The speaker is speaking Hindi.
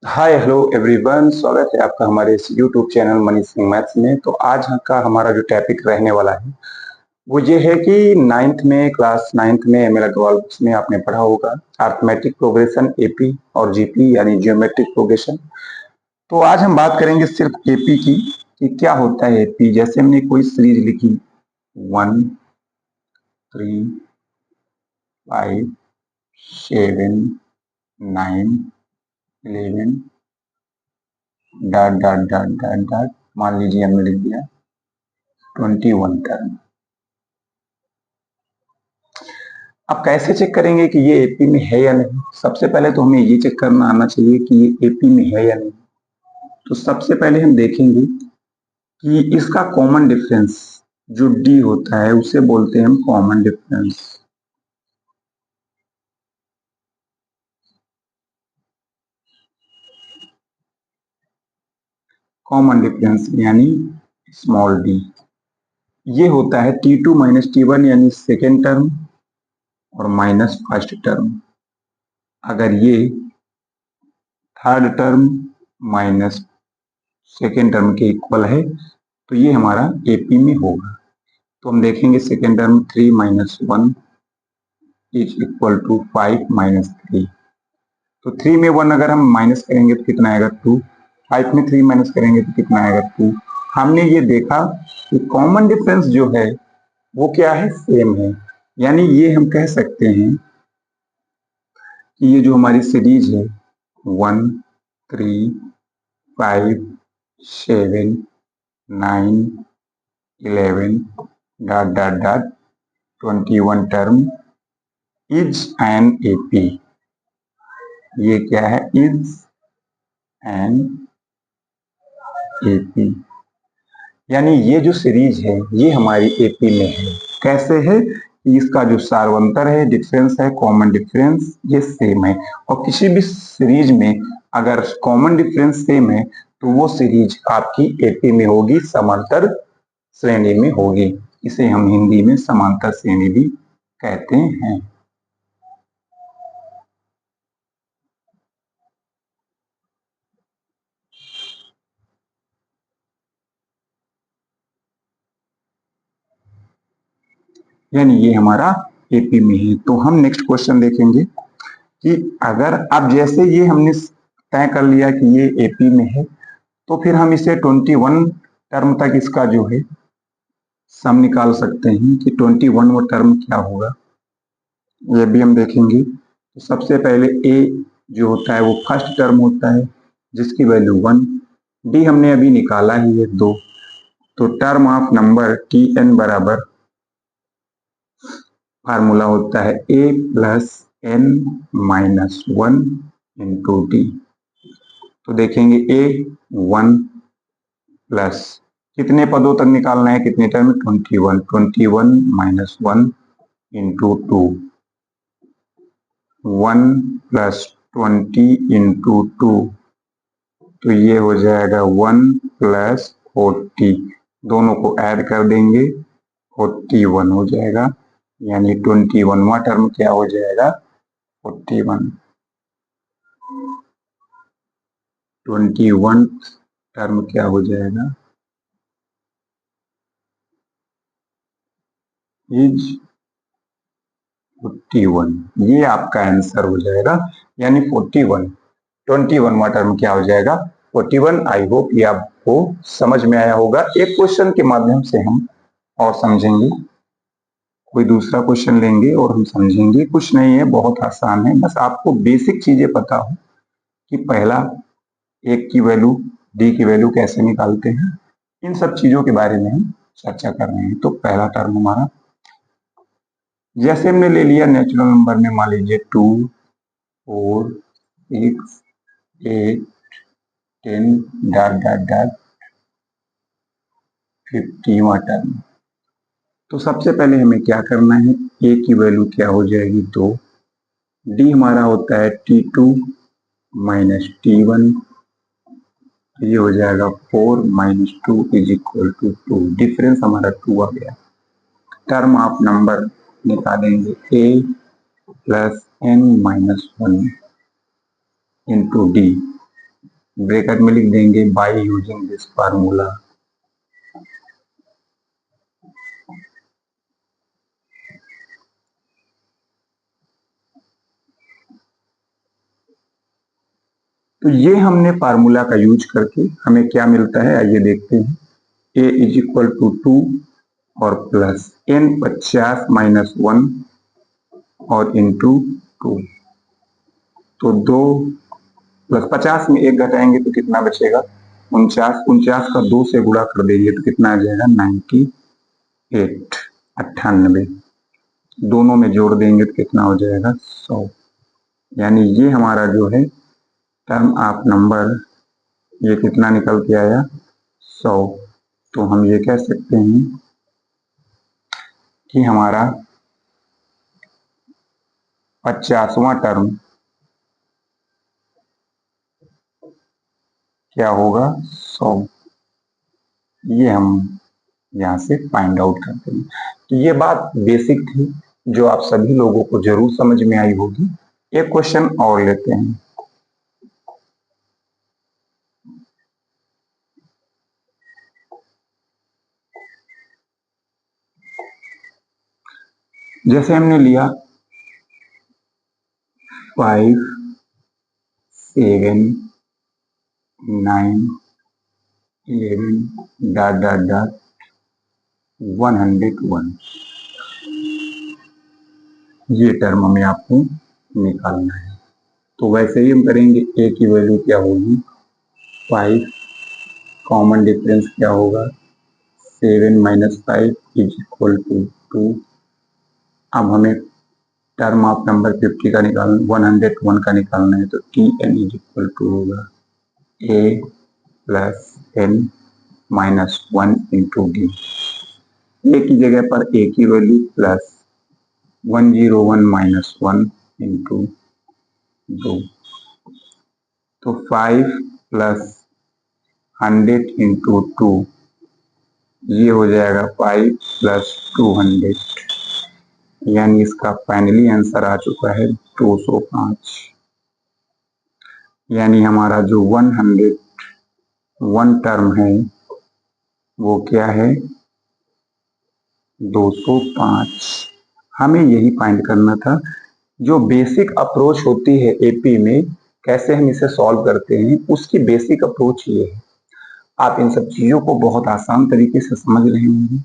हाय हेलो एवरीवन, स्वागत है आपका हमारे इस YouTube channel money Singh maths में। तो आज का हमारा जो टॉपिक रहने वाला है वो ये है कि क्लास नाइन्थ में एम एल अग्रवाल बुक्स में आपने पढ़ा होगा अर्थमेटिक प्रोग्रेशन एपी और जीपी यानी जियोमेट्रिक प्रोग्रेशन। तो आज हम बात करेंगे सिर्फ एपी की कि क्या होता है एपी। जैसे हमने कोई सीरीज लिखी 1 3 5 7 9 11 dot dot dot dot dot, मान लीजिए हमने लिख दिया 21 टर्म। अब कैसे चेक करेंगे कि ये एपी में है या नहीं? सबसे पहले तो हमें ये चेक करना आना चाहिए कि ये एपी में है या नहीं। तो सबसे पहले हम देखेंगे कि इसका कॉमन डिफरेंस जो डी होता है उसे बोलते हैं हम कॉमन डिफरेंस। कॉमन डिफरेंस यानी स्मॉल डी, ये होता है T2 माइनस T1 यानी सेकेंड टर्म और माइनस फर्स्ट टर्म। अगर ये third term minus second term के इक्वल है तो ये हमारा एपी में होगा। तो हम देखेंगे second term 3 minus 1 is equal to 5 minus 3। तो 3 में 1 अगर हम माइनस करेंगे तो कितना आएगा 2, 5 में 3 माइनस करेंगे तो कितना आएगा 2। हमने ये देखा कि कॉमन डिफरेंस जो है वो क्या है, सेम है। यानी ये हम कह सकते हैं कि ये जो हमारी सीरीज है 1 3 5 7 9 11 dot dot dot 21 term is an AP. ये क्या है, इज एन एपी। यानी ये जो सीरीज है ये हमारी एपी में है। कैसे है, इसका जो सार्वंतर है, डिफरेंस है, कॉमन डिफरेंस ये सेम है। और किसी भी सीरीज में अगर कॉमन डिफरेंस सेम है तो वो सीरीज आपकी एपी में होगी, समांतर श्रेणी में होगी। इसे हम हिंदी में समांतर श्रेणी भी कहते हैं। यानी ये हमारा एपी में है। तो हम नेक्स्ट क्वेश्चन देखेंगे कि अगर अब जैसे ये हमने तय कर लिया कि ये एपी में है तो फिर हम इसे 21 टर्म तक इसका जो है सम निकाल सकते हैं कि 21वां टर्म क्या होगा, ये भी हम देखेंगे। तो सबसे पहले ए जो होता है वो फर्स्ट टर्म होता है जिसकी वैल्यू 1, डी हमने अभी निकाला ही है 2। तो term of number T N बराबर फार्मूला होता है A plus N minus 1 into D. तो देखेंगे ए 1 प्लस कितने पदों तक निकालना है, कितने term, 21, 21 minus 1 into 2, 1 plus 20 into 2, तो ये हो जाएगा 1 प्लस 40, दोनों को ऐड कर देंगे 41 हो जाएगा। यानी 21वां टर्म क्या हो जाएगा, 41। 21 टर्म क्या हो जाएगा, इज 41। ये आपका आंसर हो जाएगा। यानी 41, 21वां टर्म क्या हो जाएगा, 41। आई होप ये आपको समझ में आया होगा। एक क्वेश्चन के माध्यम से हम और समझेंगे, कोई दूसरा क्वेश्चन लेंगे और हम समझेंगे। कुछ नहीं है, बहुत आसान है, बस आपको बेसिक चीजें पता हो कि पहला एक की वैल्यू डी की वैल्यू कैसे निकालते हैं, इन सब चीजों के बारे में हम चर्चा कर रहे हैं। तो पहला टर्म हमारा जैसे हमने ले लिया नेचुरल नंबर में, मान लीजिए 2 4 6 8 10 डॉट डॉट डॉट 50वां टर्म। तो सबसे पहले हमें क्या करना है, ए की वैल्यू क्या हो जाएगी 2, डी हमारा होता है T2 माइनस T1, ये हो जाएगा 4 minus 2 is equal to 2, difference हमारा 2 आ गया। टर्म ऑफ नंबर निकालेंगे A plus n-1 into D, bracket में लिख देंगे बाय यूजिंग दिस फार्मूला। तो ये हमने फार्मूला का यूज करके हमें क्या मिलता है आइए देखते हैं। a इज इक्वल टू 2 और प्लस n 50 माइनस 1 और इंटू 2, तो 2 प्लस 50 में 1 घटाएंगे तो कितना बचेगा 49, 49 का 2 से गुणा कर देंगे तो कितना आ जाएगा 98, दोनों में जोड़ देंगे तो कितना हो जाएगा 100। यानी ये हमारा जो है टर्म ऑफ नंबर ये कितना निकल के आया 100। तो हम ये कह सकते हैं कि हमारा 50वां टर्म क्या होगा 100। ये हम यहाँ से फाइंड आउट करते हैं। तो ये बात बेसिक थी जो आप सभी लोगों को जरूर समझ में आई होगी। एक क्वेश्चन और लेते हैं। जैसे हमने लिया 5, 7, 9, 11 डॉट डॉट डॉट 101, ये टर्म हमें आपको निकालना है। तो वैसे ही हम करेंगे। ए की वैल्यू क्या होगी 5, कॉमन डिफरेंस क्या होगा 7 माइनस 5 इज इक्वल टू 2। अब हमें टर्म ऑफ नंबर 50 का निकालना 101 का निकालना है, तो T N is equal to होगा A plus N minus 1 into D. A की जगह पर ए की वैल्यू प्लस 101 माइनस 1 इंटू 2, तो 5 प्लस 100 इंटू 2, ये हो जाएगा 5 प्लस 200, यानी इसका फाइनली आंसर आ चुका है 205। यानी हमारा जो 101 टर्म है वो क्या है 205। हमें यही फाइंड करना था। जो बेसिक अप्रोच होती है एपी में कैसे हम इसे सॉल्व करते हैं, उसकी बेसिक अप्रोच ये है। आप इन सब चीजों को बहुत आसान तरीके से समझ रहे होंगे।